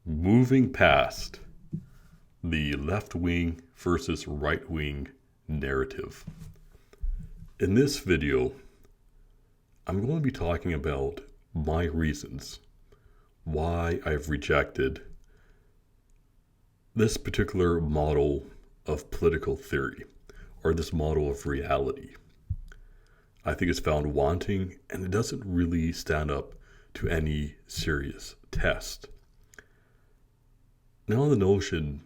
Moving past the left wing versus right wing narrative. In this video, I'm going to be talking about my reasons why I've rejected this particular model of political theory or this model of reality. I think it's found wanting and it doesn't really stand up to any serious test. Now, on the notion,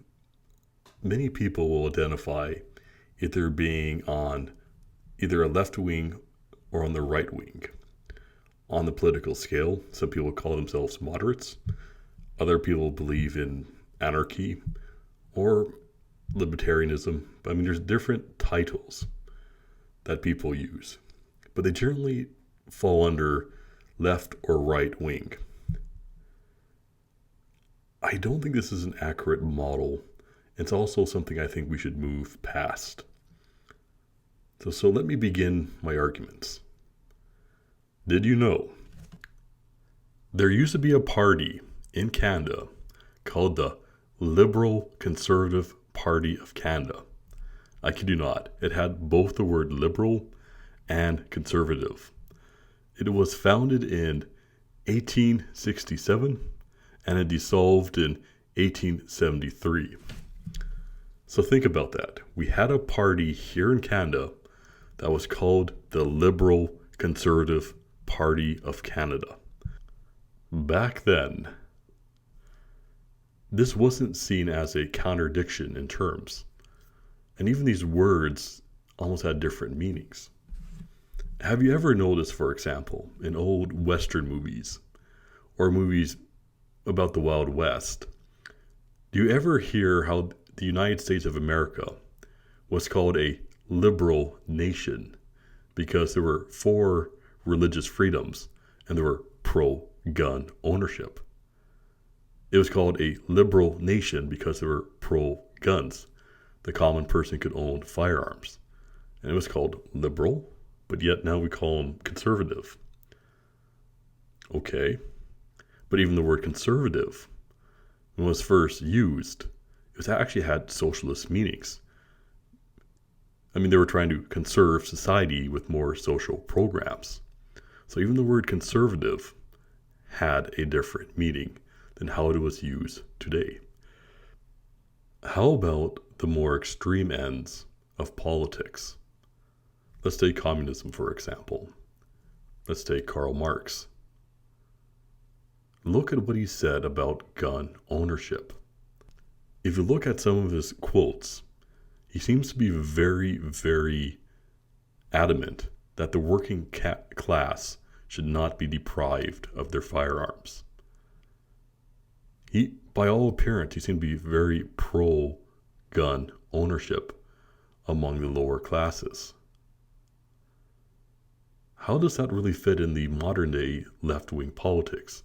many people will identify either being on either a left wing or on the right wing. On the political scale, some people call themselves moderates. Other people believe in anarchy or libertarianism. I mean, there's different titles that people use, but they generally fall under left or right wing. I don't think this is an accurate model. It's also something I think we should move past. So let me begin my arguments. Did you know there used to be a party in Canada called the Liberal Conservative Party of Canada? I kid you not. It had both the word liberal and conservative. It was founded in 1867 and it dissolved in 1873. So think about that. We had a party here in Canada that was called the Liberal Conservative Party of Canada. Back then, this wasn't seen as a contradiction in terms. And even these words almost had different meanings. Have you ever noticed, for example, in old Western movies or movies about the Wild West, do you ever hear how the United States of America was called a liberal nation because there were 4 religious freedoms and there were pro-gun ownership? It was called a liberal nation because there were pro-guns. The common person could own firearms. And it was called liberal, but yet now we call them conservative. Okay. But even the word conservative, when it was first used, it actually had socialist meanings. I mean, they were trying to conserve society with more social programs. So even the word conservative had a different meaning than how it was used today. How about the more extreme ends of politics? Let's take communism, for example. Let's take Karl Marx. Look at what he said about gun ownership. If you look at some of his quotes, he seems to be very, very adamant that the working class should not be deprived of their firearms. By all appearance, he seemed to be very pro-gun ownership among the lower classes. How does that really fit in the modern-day left-wing politics?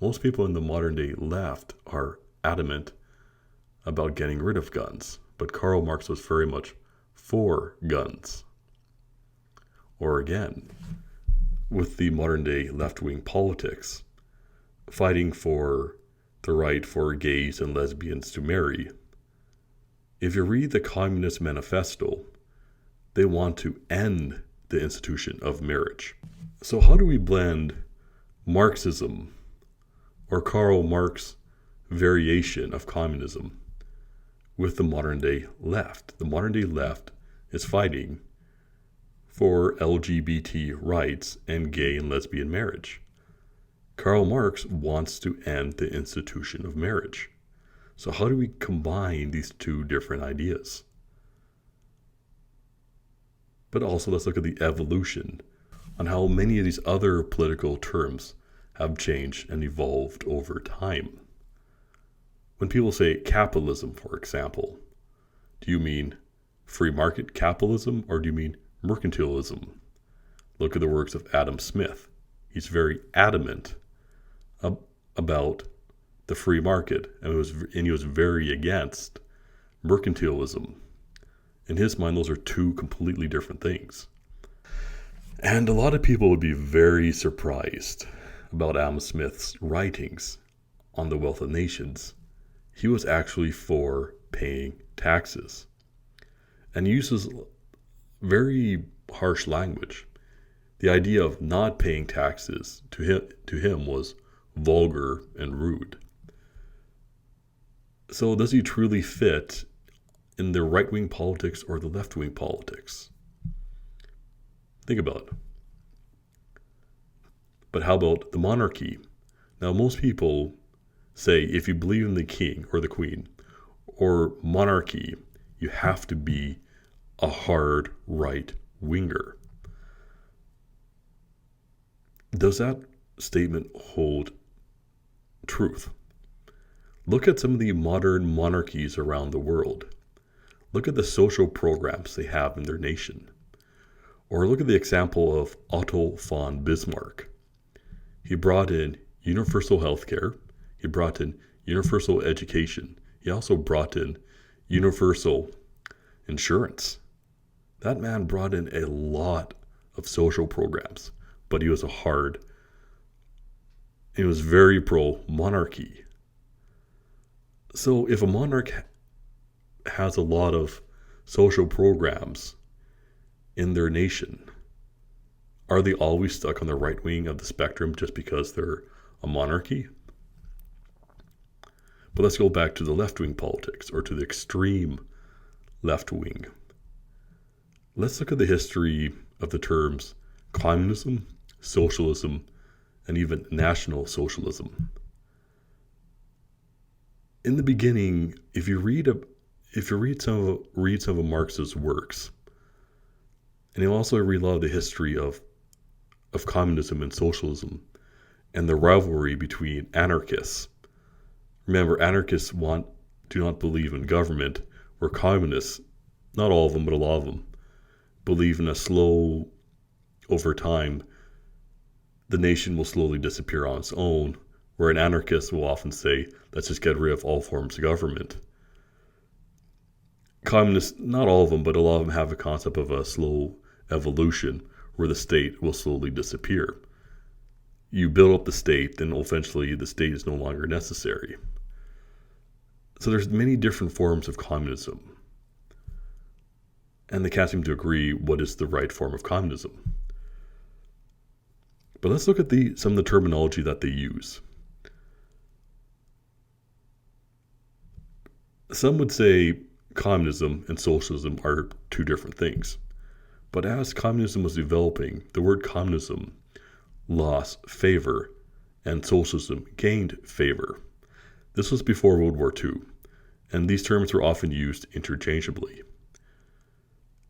Most people in the modern-day left are adamant about getting rid of guns, but Karl Marx was very much for guns. Or again, with the modern-day left-wing politics, fighting for the right for gays and lesbians to marry. If you read the Communist Manifesto, they want to end the institution of marriage. So how do we blend Marxism or Karl Marx variation of communism with the modern-day left? The modern-day left is fighting for LGBT rights and gay and lesbian marriage. Karl Marx wants to end the institution of marriage. So how do we combine these two different ideas? But also let's look at the evolution on how many of these other political terms have changed and evolved over time. When people say capitalism, for example, do you mean free market capitalism or do you mean mercantilism? Look at the works of Adam Smith. He's very adamant about the free market, and he was very against mercantilism. In his mind, those are two completely different things. And a lot of people would be very surprised about Adam Smith's writings on the wealth of nations. He was actually for paying taxes. And he uses very harsh language. The idea of not paying taxes to him was vulgar and rude. So does he truly fit in the right-wing politics or the left-wing politics? Think about it. But how about the monarchy? Now, most people say if you believe in the king or the queen or monarchy, you have to be a hard right-winger. Does that statement hold truth? Look at some of the modern monarchies around the world. Look at the social programs they have in their nation. Or look at the example of Otto von Bismarck. He brought in universal health care. He brought in universal education. He also brought in universal insurance. That man brought in a lot of social programs, but he was very pro-monarchy. So if a monarch has a lot of social programs in their nation, are they always stuck on the right wing of the spectrum just because they're a monarchy? But let's go back to the left-wing politics, or to the extreme left wing. Let's look at the history of the terms communism, socialism, and even National Socialism. In the beginning, if you read some of Marx's works, and you also read a lot of the history of communism and socialism, and the rivalry between anarchists. Remember, anarchists do not believe in government, where communists, not all of them, but a lot of them, believe in over time, the nation will slowly disappear on its own, where an anarchist will often say, let's just get rid of all forms of government. Communists, not all of them, but a lot of them have a concept of a slow evolution where the state will slowly disappear. You build up the state, then eventually the state is no longer necessary. So there's many different forms of communism. And they can't seem to agree what is the right form of communism. But let's look at some of the terminology that they use. Some would say communism and socialism are two different things. But as communism was developing, the word communism lost favor and socialism gained favor. This was before World War II, and these terms were often used interchangeably.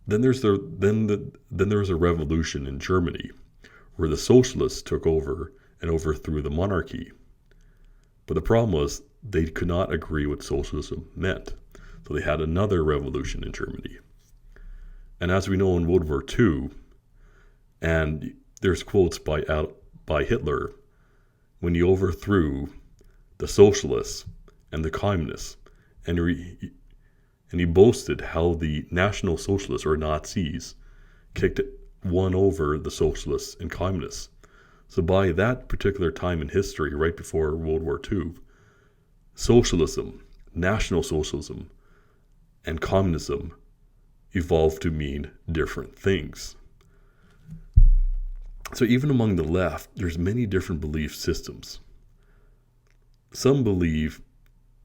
Then there was a revolution in Germany, where the socialists took over and overthrew the monarchy. But the problem was they could not agree what socialism meant, so they had another revolution in Germany. And as we know in World War II, and there's quotes by Hitler, when he overthrew the socialists and the communists, and he boasted how the National Socialists, or Nazis, won over the socialists and communists. So by that particular time in history, right before World War II, socialism, National Socialism, and communism evolved to mean different things. So even among the left, there's many different belief systems. Some believe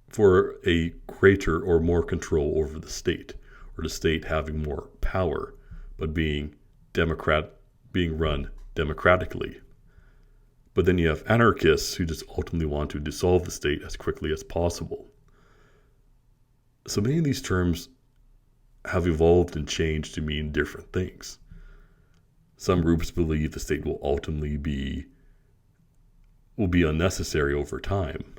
for a greater or more control over the state, or the state having more power, but being run democratically. But then you have anarchists who just ultimately want to dissolve the state as quickly as possible. So many of these terms have evolved and changed to mean different things. Some groups believe the state will ultimately be unnecessary over time.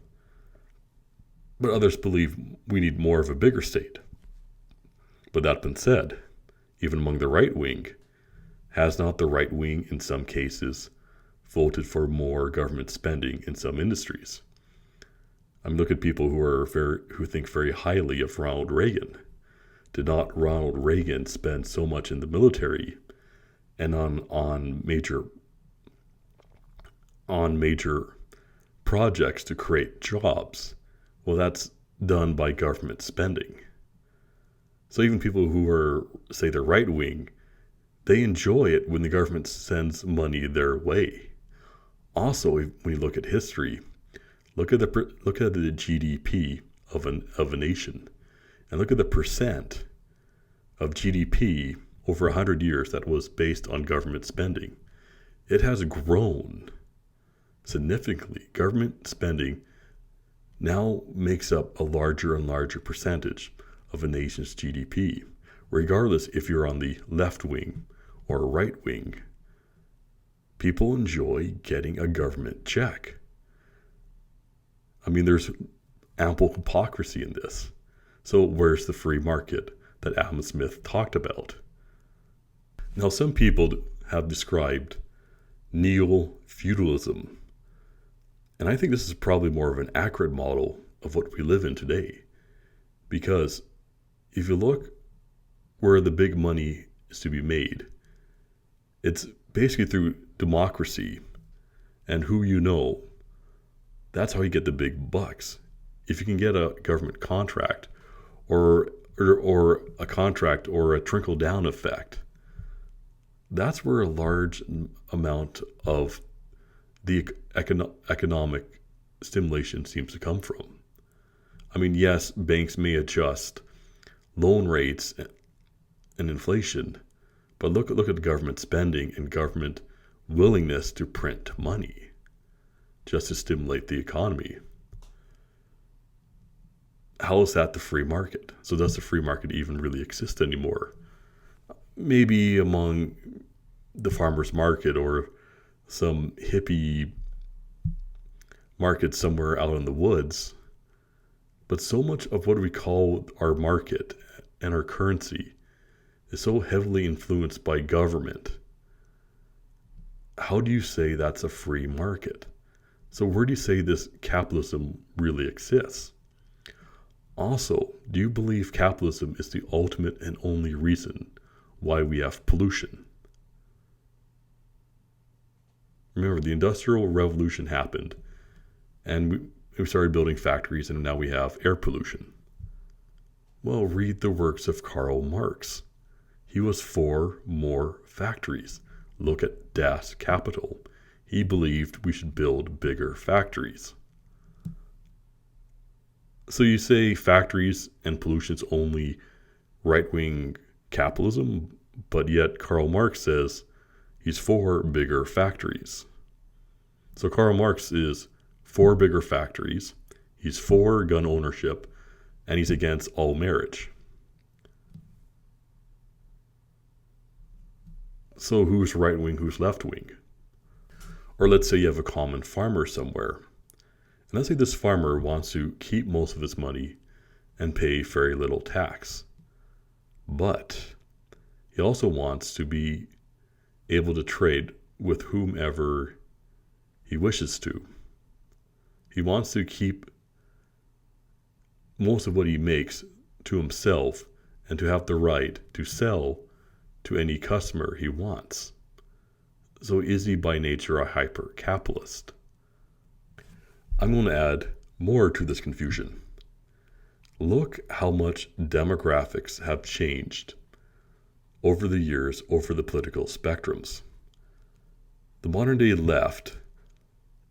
But others believe we need more of a bigger state. But that being said, even among the right wing, has not the right wing in some cases voted for more government spending in some industries? Look at people who think very highly of Ronald Reagan. Did not Ronald Reagan spend so much in the military and on major projects to create jobs. Well, that's done by government spending. So even people who are, say, the right wing, they enjoy it when the government sends money their way. Also, when you look at history, look at the GDP of a nation, and look at the percent of GDP over 100 years that was based on government spending. It has grown significantly. Government spending now makes up a larger and larger percentage of a nation's GDP, regardless if you're on the left wing or right wing. People enjoy getting a government check. I mean, there's ample hypocrisy in this. So where's the free market that Adam Smith talked about? Now, some people have described neo-feudalism, and I think this is probably more of an accurate model of what we live in today. Because if you look where the big money is to be made, it's basically through democracy and who you know. That's how you get the big bucks. If you can get a government contract or a contract or a trickle-down effect, that's where a large amount of the economic stimulation seems to come from. I mean, yes, banks may adjust loan rates and inflation, but look at government spending and government willingness to print money just to stimulate the economy. How is that the free market? So does the free market even really exist anymore? Maybe among the farmer's market or some hippie market somewhere out in the woods. But so much of what we call our market and our currency is so heavily influenced by government. How do you say that's a free market? So where do you say this capitalism really exists? Also, do you believe capitalism is the ultimate and only reason why we have pollution? Remember, the Industrial Revolution happened, and we started building factories, and now we have air pollution. Well, read the works of Karl Marx. He was for more factories. Look at Das Kapital. He believed we should build bigger factories. So you say factories and pollution's only right-wing capitalism, but yet Karl Marx says he's for bigger factories. So Karl Marx is for bigger factories, he's for gun ownership, and he's against all marriage. So who's right-wing, who's left-wing? Or let's say you have a common farmer somewhere. And let's say this farmer wants to keep most of his money and pay very little tax. But he also wants to be able to trade with whomever he wishes to. He wants to keep most of what he makes to himself and to have the right to sell to any customer he wants. So is he by nature a hyper-capitalist? I'm going to add more to this confusion. Look how much demographics have changed over the years over the political spectrums. The modern day left,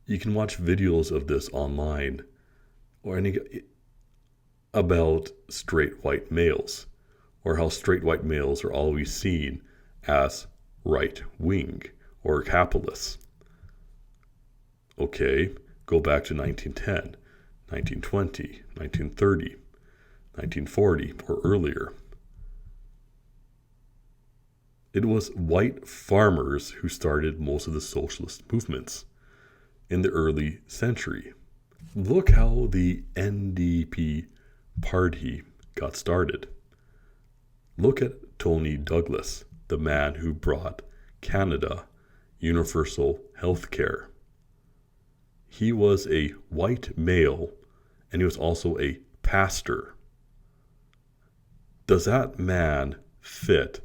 you can watch videos of this online or about straight white males, or how straight white males are always seen as right wing or capitalists. Okay, go back to 1910, 1920, 1930, 1940, or earlier. It was white farmers who started most of the socialist movements in the early century. Look how the NDP party got started. Look at Tony Douglas, the man who brought Canada universal health care. He was a white male, and he was also a pastor. Does that man fit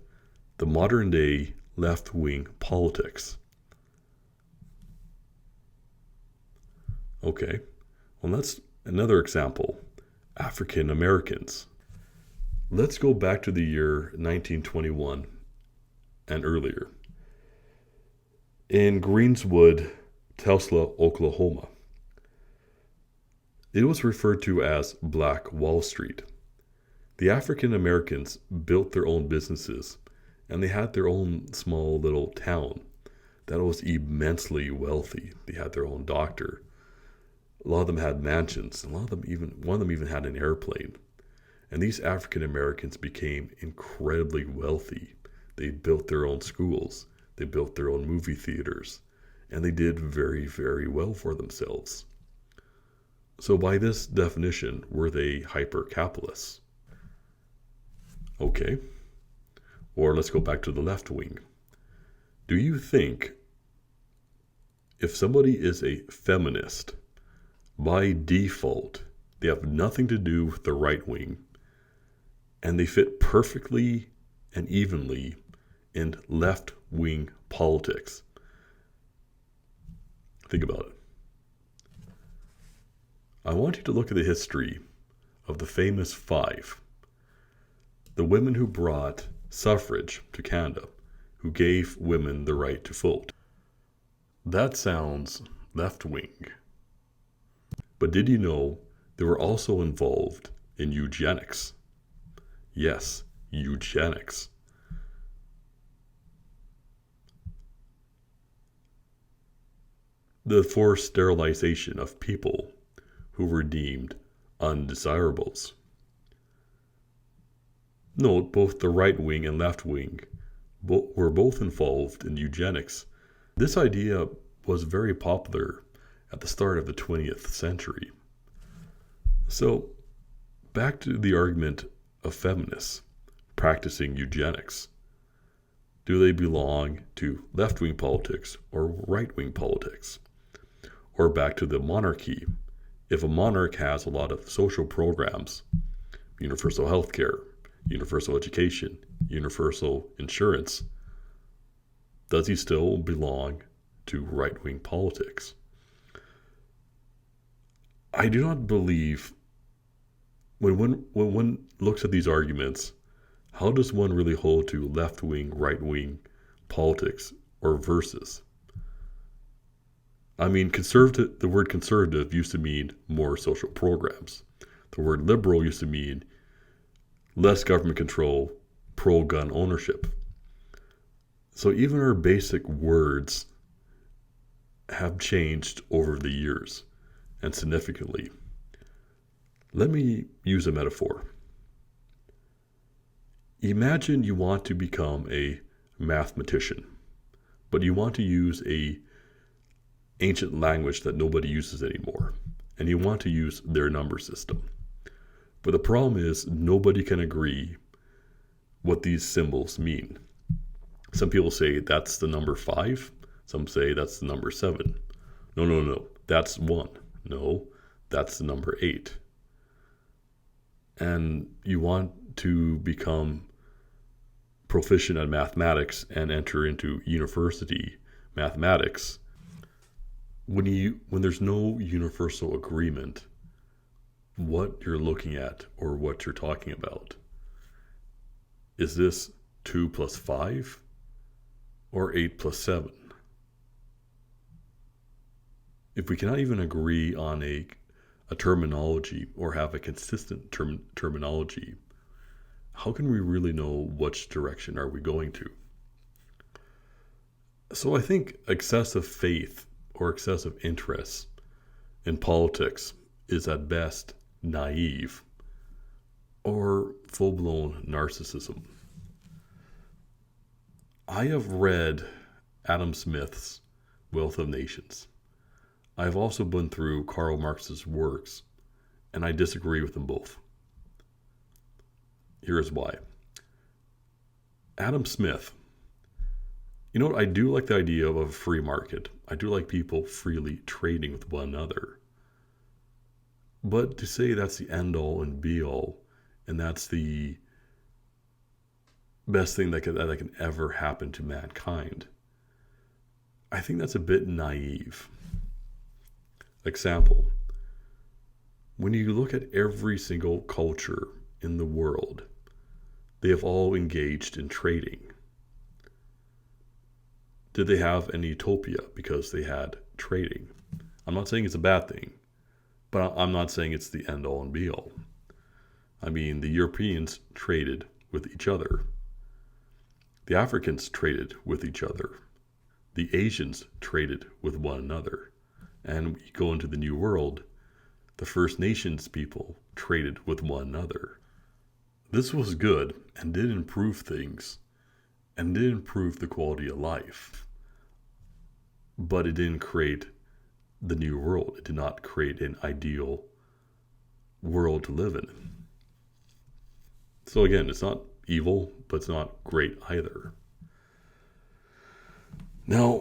the modern day left-wing politics? Okay, well, that's another example. African Americans. Let's go back to the year 1921 and earlier. In Greenswood, Tulsa, Oklahoma, it was referred to as Black Wall Street. The African Americans built their own businesses and they had their own small little town that was immensely wealthy. They had their own doctor. A lot of them had mansions. One of them even had an airplane. And these African Americans became incredibly wealthy. They built their own schools. They built their own movie theaters. And they did very, very well for themselves. So by this definition, were they hyper-capitalists? Okay. Or let's go back to the left wing. Do you think if somebody is a feminist, by default, they have nothing to do with the right wing, and they fit perfectly and evenly in left-wing politics? Think about it. I want you to look at the history of the famous five, the women who brought suffrage to Canada, who gave women the right to vote. That sounds left-wing. But did you know they were also involved in eugenics? Yes, eugenics. The forced sterilization of people who were deemed undesirables. Note, both the right wing and left wing were both involved in eugenics. This idea was very popular at the start of the 20th century. So, back to the argument of feminists practicing eugenics. Do they belong to left-wing politics or right-wing politics? Or back to the monarchy. If a monarch has a lot of social programs, universal health care, universal education, universal insurance, does he still belong to right-wing politics? I do not believe, when one looks at these arguments, how does one really hold to left-wing, right-wing politics or versus? I mean, the word conservative used to mean more social programs. The word liberal used to mean less government control, pro-gun ownership. So even our basic words have changed over the years, and significantly. Let me use a metaphor. Imagine you want to become a mathematician, but you want to use a ancient language that nobody uses anymore, and you want to use their number system. But the problem is nobody can agree what these symbols mean. Some people say that's the number 5. Some say that's the number 7. No. That's 1. No, that's the number 8. And you want to become proficient at mathematics and enter into university mathematics. When there's no universal agreement, what you're looking at or what you're talking about, is this 2 plus 5 or 8 plus 7? If we cannot even agree on a terminology or have a consistent terminology, how can we really know which direction are we going to? So I think excessive faith or excessive interest in politics is at best naive or full-blown narcissism. I have read Adam Smith's Wealth of Nations. I've also been through Karl Marx's works, and I disagree with them both. Here's why. Adam Smith, I do like the idea of a free market. I do like people freely trading with one another. But to say that's the end all and be all, and that's the best thing that can ever happen to mankind, I think that's a bit naive. Example, when you look at every single culture in the world, they have all engaged in trading. Did they have an utopia because they had trading? I'm not saying it's a bad thing, but I'm not saying it's the end all and be all. I mean, the Europeans traded with each other. The Africans traded with each other. The Asians traded with one another. And we go into the New World, the First Nations people traded with one another. This was good and did improve things and did improve the quality of life. But it didn't create the New World. It did not create an ideal world to live in. So again, it's not evil, but it's not great either. Now,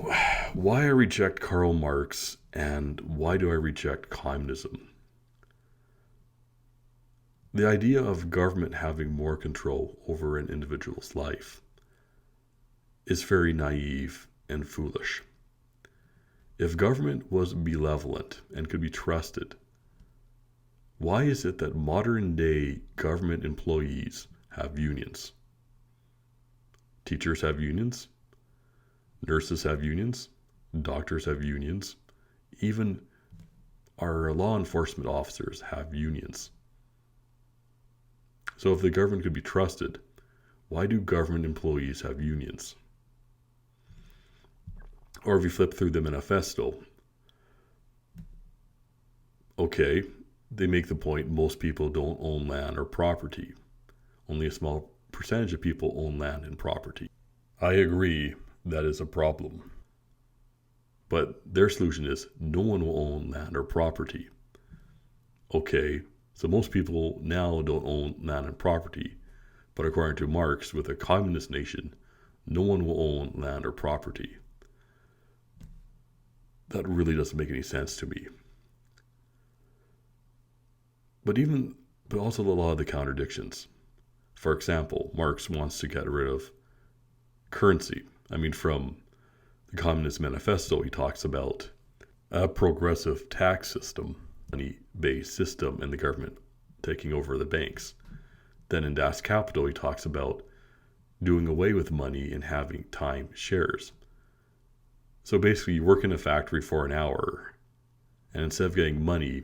why I reject Karl Marx and why do I reject communism? The idea of government having more control over an individual's life is very naive and foolish. If government was benevolent and could be trusted, why is it that modern day government employees have unions? Teachers have unions, nurses have unions, doctors have unions, even our law enforcement officers have unions. So if the government could be trusted, why do government employees have unions? Or if you flip through the manifesto, okay, they make the point most people don't own land or property. Only a small percentage of people own land and property. I agree that is a problem. But their solution is no one will own land or property. Okay, so most people now don't own land and property, but according to Marx, with a communist nation, no one will own land or property. That really doesn't make any sense to me. But also a lot of the contradictions. For example, Marx wants to get rid of currency. From the Communist Manifesto, he talks about a progressive tax system, money-based system, and the government taking over the banks. Then in Das Kapital, he talks about doing away with money and having time shares. So basically, you work in a factory for an hour, and instead of getting money,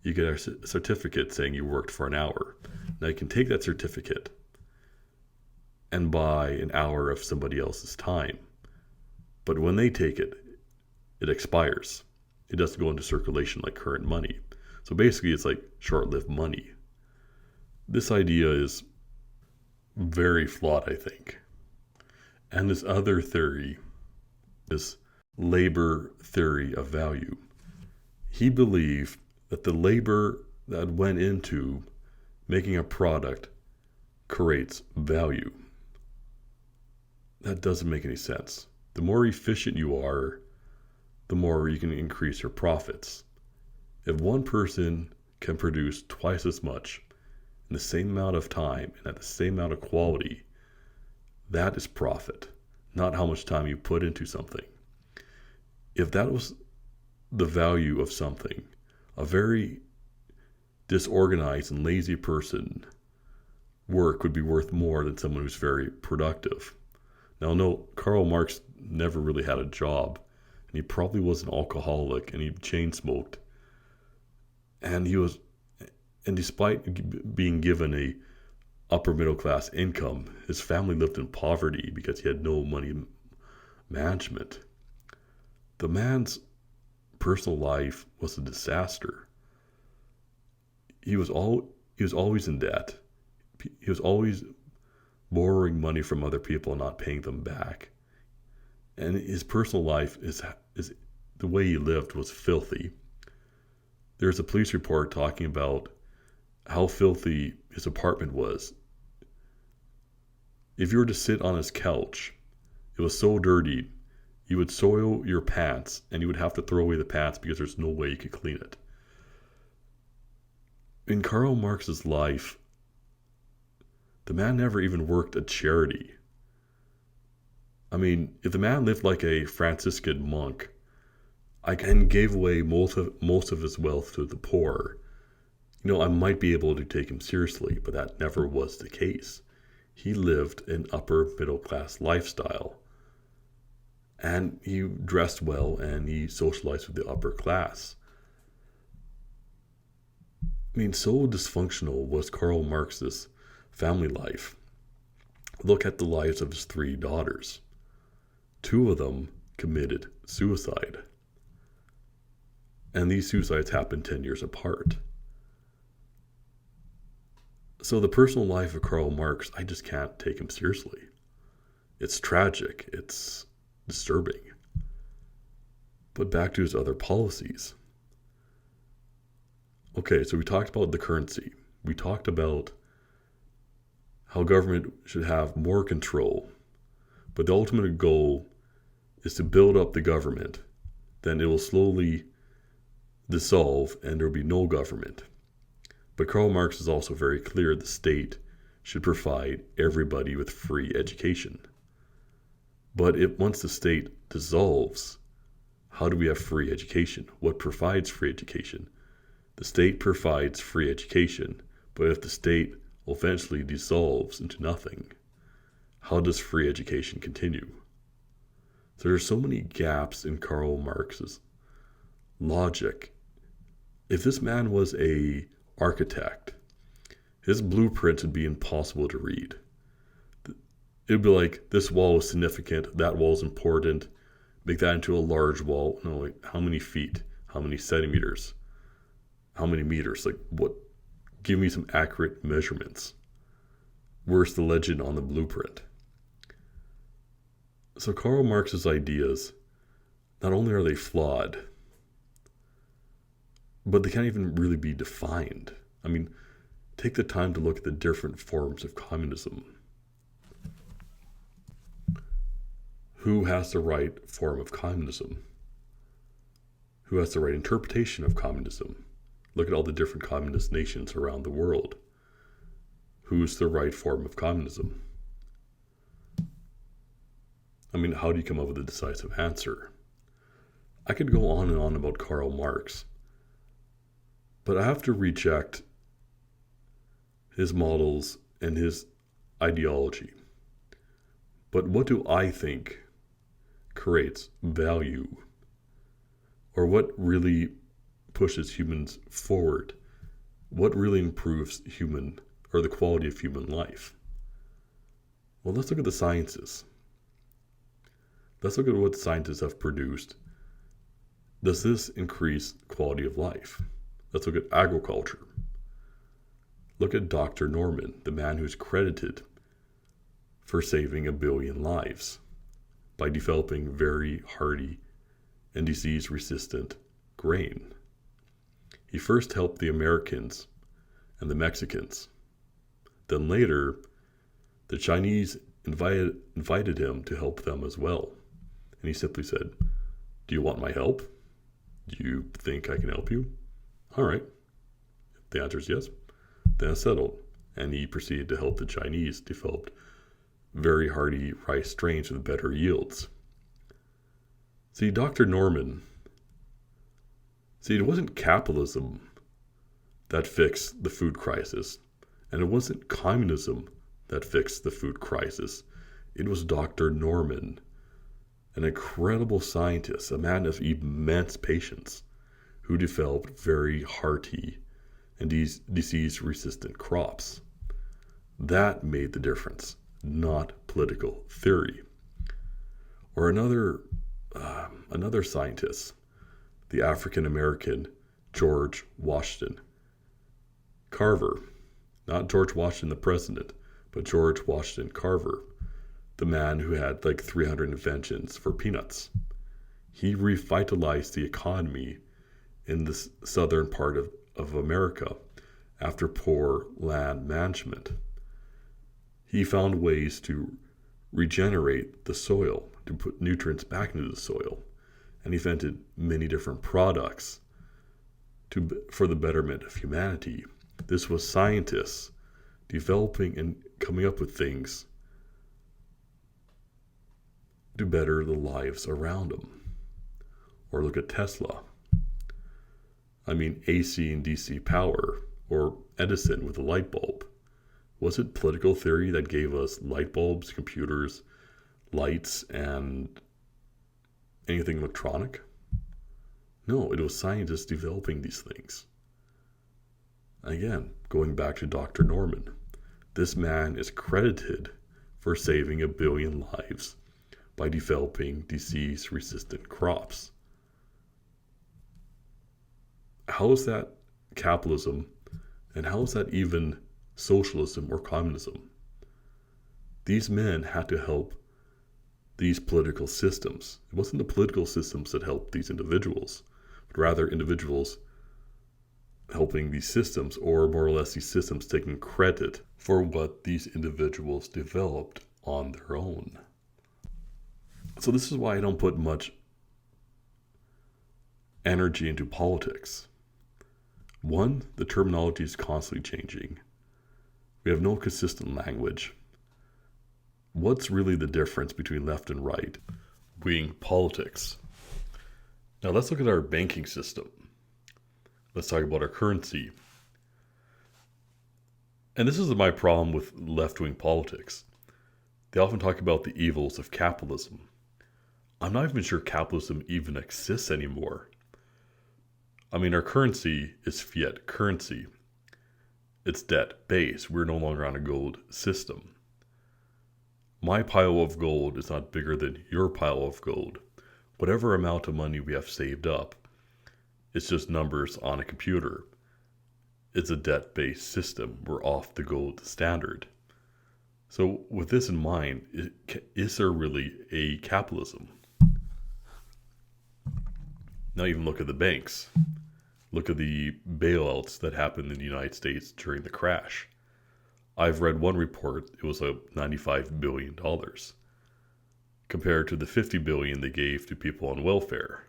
you get a certificate saying you worked for an hour. Now you can take that certificate and buy an hour of somebody else's time. But when they take it, it expires. It doesn't go into circulation like current money. So basically, it's like short-lived money. This idea is very flawed, I think. And this other theory, this labor theory of value, he believed that the labor that went into making a product creates value. That doesn't make any sense. The more efficient you are, the more you can increase your profits. If one person can produce twice as much in the same amount of time and at the same amount of quality, that is profit, not how much time you put into something. If that was the value of something, a very disorganized and lazy person work would be worth more than someone who's very productive. Now, no, Karl Marx never really had a job, and he probably was an alcoholic, and he chain smoked. And despite being given a upper middle class income, his family lived in poverty because he had no money management. The man's personal life was a disaster. He was always in debt. He was always borrowing money from other people and not paying them back. And his personal life is the way he lived was filthy. There's a police report talking about how filthy his apartment was. If you were to sit on his couch, it was so dirty, you would soil your pants and you would have to throw away the pants because there's no way you could clean it. In Karl Marx's life, the man never even worked at charity. If the man lived like a Franciscan monk, and gave away most of his wealth to the poor, I might be able to take him seriously, but that never was the case. He lived an upper middle class lifestyle, and he dressed well, and he socialized with the upper class. So dysfunctional was Karl Marx's family life. Look at the lives of his 3 daughters. 2 of them committed suicide. And these suicides happened 10 years apart. So the personal life of Karl Marx, I just can't take him seriously. It's tragic. It's disturbing. But back to his other policies. Okay, so we talked about the currency. We talked about how government should have more control. But the ultimate goal is to build up the government. Then it will slowly dissolve and there will be no government. But Karl Marx is also very clear the state should provide everybody with free education. But once the state dissolves, how do we have free education? What provides free education? The state provides free education, but if the state eventually dissolves into nothing, how does free education continue? So there's so many gaps in Karl Marx's logic. If this man was an architect, his blueprints would be impossible to read. It'd be like, this wall is significant, that wall is important, make that into a large wall. No, like, how many feet? How many centimeters? How many meters? Like, what? Give me some accurate measurements. Where's the legend on the blueprint? So Karl Marx's ideas, not only are they flawed, but they can't even really be defined. Take the time to look at the different forms of communism. Who has the right form of communism? Who has the right interpretation of communism? Look at all the different communist nations around the world. Who's the right form of communism? How do you come up with a decisive answer? I could go on and on about Karl Marx, but I have to reject his models and his ideology. But what do I think creates value? Or what really pushes humans forward? What really improves the quality of human life? Well, let's look at the sciences. Let's look at what scientists have produced. Does this increase quality of life? Let's look at agriculture. Look at Dr. Norman, the man who's credited for saving 1 billion lives by developing very hardy and disease-resistant grain. He first helped the Americans and the Mexicans. Then later, the Chinese invited him to help them as well. And he simply said, "Do you want my help? Do you think I can help you? All right." If the answer is yes, then it's settled. And he proceeded to help the Chinese develop very hardy rice strains with better yields. See, Dr. Norman, it wasn't capitalism that fixed the food crisis, and it wasn't communism that fixed the food crisis. It was Dr. Norman, an incredible scientist, a man of immense patience, who developed very hardy and disease-resistant crops. That made the difference, not political theory. Or another scientist, the African-American George Washington Carver. Not George Washington the president, but George Washington Carver, the man who had like 300 inventions for peanuts. He revitalized the economy in the southern part of America after poor land management. He found ways to regenerate the soil, to put nutrients back into the soil, and invented many different products for the betterment of humanity. This was scientists developing and coming up with things to better the lives around them. Or look at Tesla. I mean, AC and DC power, or Edison with a light bulb. Was it political theory that gave us light bulbs, computers, lights, and anything electronic? No, it was scientists developing these things. Again, going back to Dr. Norman, this man is credited for saving 1 billion lives by developing disease-resistant crops. How is that capitalism, and how is that even socialism or communism? These men had to help these political systems. It wasn't the political systems that helped these individuals, but rather individuals helping these systems, or more or less these systems taking credit for what these individuals developed on their own. So this is why I don't put much energy into politics. One, the terminology is constantly changing. We have no consistent language. What's really the difference between left and right wing politics? Now let's look at our banking system. Let's talk about our currency. And this is my problem with left-wing politics. They often talk about the evils of capitalism. I'm not even sure capitalism even exists anymore. I mean, our currency is fiat currency. It's debt-based. We're no longer on a gold system. My pile of gold is not bigger than your pile of gold. Whatever amount of money we have saved up, it's just numbers on a computer. It's a debt-based system. We're off the gold standard. So with this in mind, is there really a capitalism? Now even look at the banks. Look at the bailouts that happened in the United States during the crash. I've read one report, it was $95 billion, compared to the $50 billion they gave to people on welfare.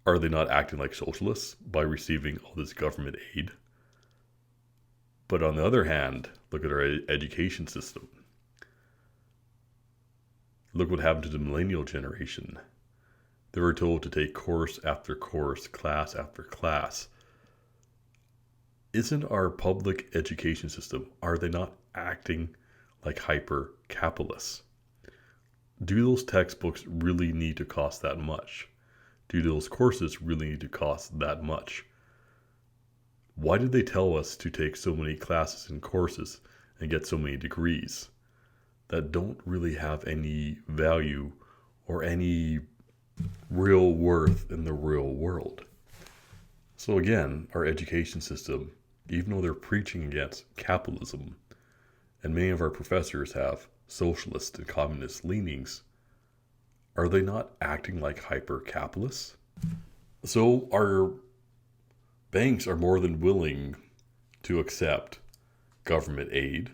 Are they not acting like socialists by receiving all this government aid? But on the other hand, look at our education system. Look what happened to the millennial generation. They were told to take course after course, class after class. Isn't our public education system, are they not acting like hyper-capitalists? Do those textbooks really need to cost that much? Do those courses really need to cost that much? Why did they tell us to take so many classes and courses and get so many degrees that don't really have any value or any real worth in the real world? So again, our education system, even though they're preaching against capitalism, and many of our professors have socialist and communist leanings, are they not acting like hyper-capitalists? So our banks are more than willing to accept government aid.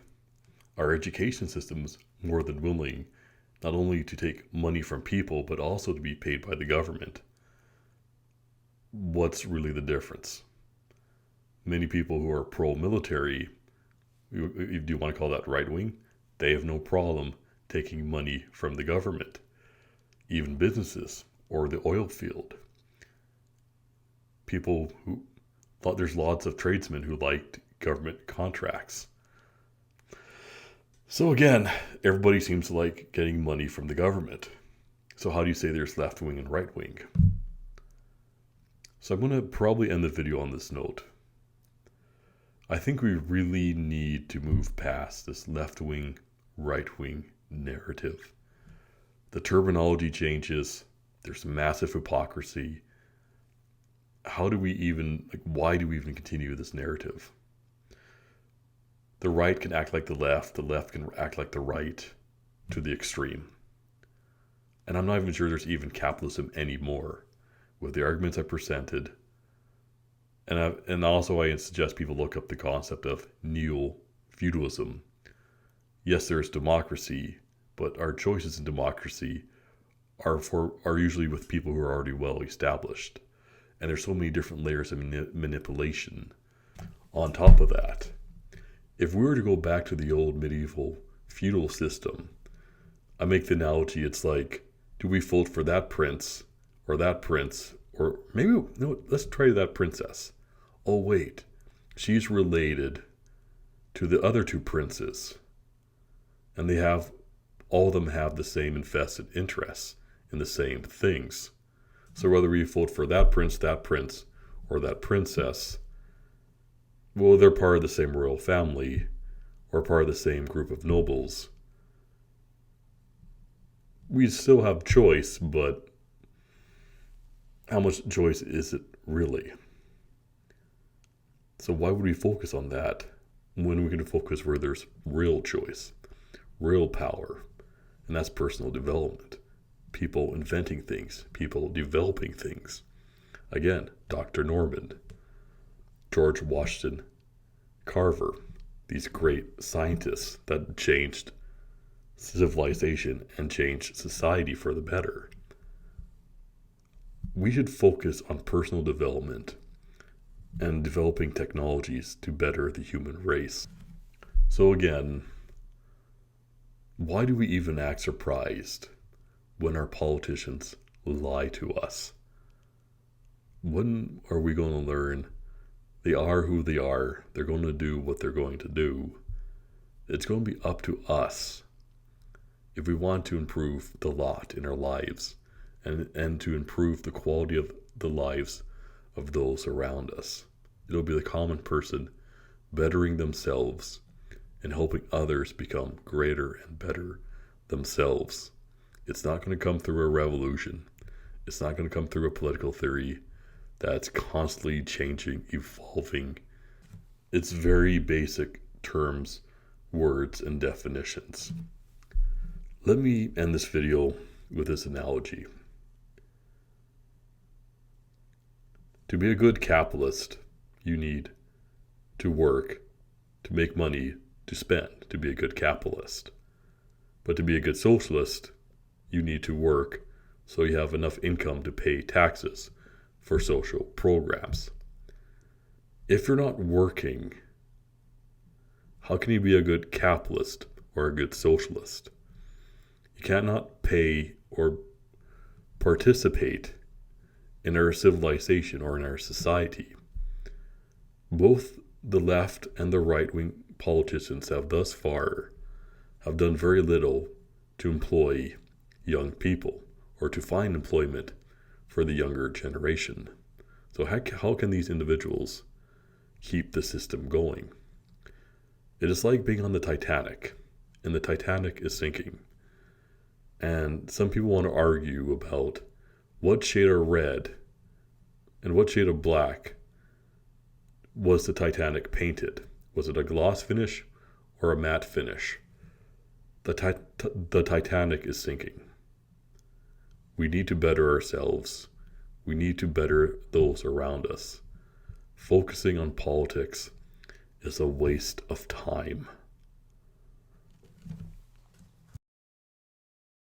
Our education system is more than willing not only to take money from people, but also to be paid by the government. What's really the difference? Many people who are pro-military, if you want to call that right-wing, they have no problem taking money from the government. Even businesses or the oil field. People who thought there's lots of tradesmen who liked government contracts. So again, everybody seems to like getting money from the government. So how do you say there's left wing and right wing? So I'm going to probably end the video on this note. I think we really need to move past this left wing, right wing narrative. The terminology changes. There's massive hypocrisy. How do we even, why do we even continue this narrative? The right can act like the left can act like the right to the extreme. And I'm not even sure there's even capitalism anymore with the arguments I presented. And also I suggest people look up the concept of neo-feudalism. Yes, there is democracy, but our choices in democracy are usually with people who are already well established. And there's so many different layers of manipulation on top of that. If we were to go back to the old medieval feudal system, I make the analogy, it's like, do we vote for that prince or that prince, or maybe, no, let's try that princess. Oh, wait, she's related to the other two princes. And all of them have the same invested interests in the same things. So whether we vote for that prince, or that princess, well, they're part of the same royal family or part of the same group of nobles. We still have choice, but how much choice is it really? So why would we focus on that when we can focus where there's real choice, real power, and that's personal development. People inventing things, people developing things. Again, Dr. Norman, George Washington Carver, these great scientists that changed civilization and changed society for the better. We should focus on personal development and developing technologies to better the human race. So again, why do we even act surprised when our politicians lie to us? When are we going to learn they are who they are? They're going to do what they're going to do. It's going to be up to us if we want to improve the lot in our lives and to improve the quality of the lives of those around us. It'll be the common person bettering themselves and helping others become greater and better themselves. It's not going to come through a revolution. It's not going to come through a political theory that's constantly changing, evolving. It's very basic terms, words, and definitions. Let me end this video with this analogy. To be a good capitalist, you need to work, to make money, to spend, to be a good capitalist. But to be a good socialist, you need to work so you have enough income to pay taxes for social programs. If you're not working, how can you be a good capitalist or a good socialist? You cannot pay or participate in our civilization or in our society. Both the left and the right-wing politicians have thus far have done very little to employ young people or to find employment for the younger generation. So how can these individuals keep the system going? It is like being on the Titanic, and the Titanic is sinking. And some people want to argue about what shade of red and what shade of black was the Titanic painted. Was it a gloss finish or a matte finish? The Titanic is sinking. We need to better ourselves. We need to better those around us. Focusing on politics is a waste of time.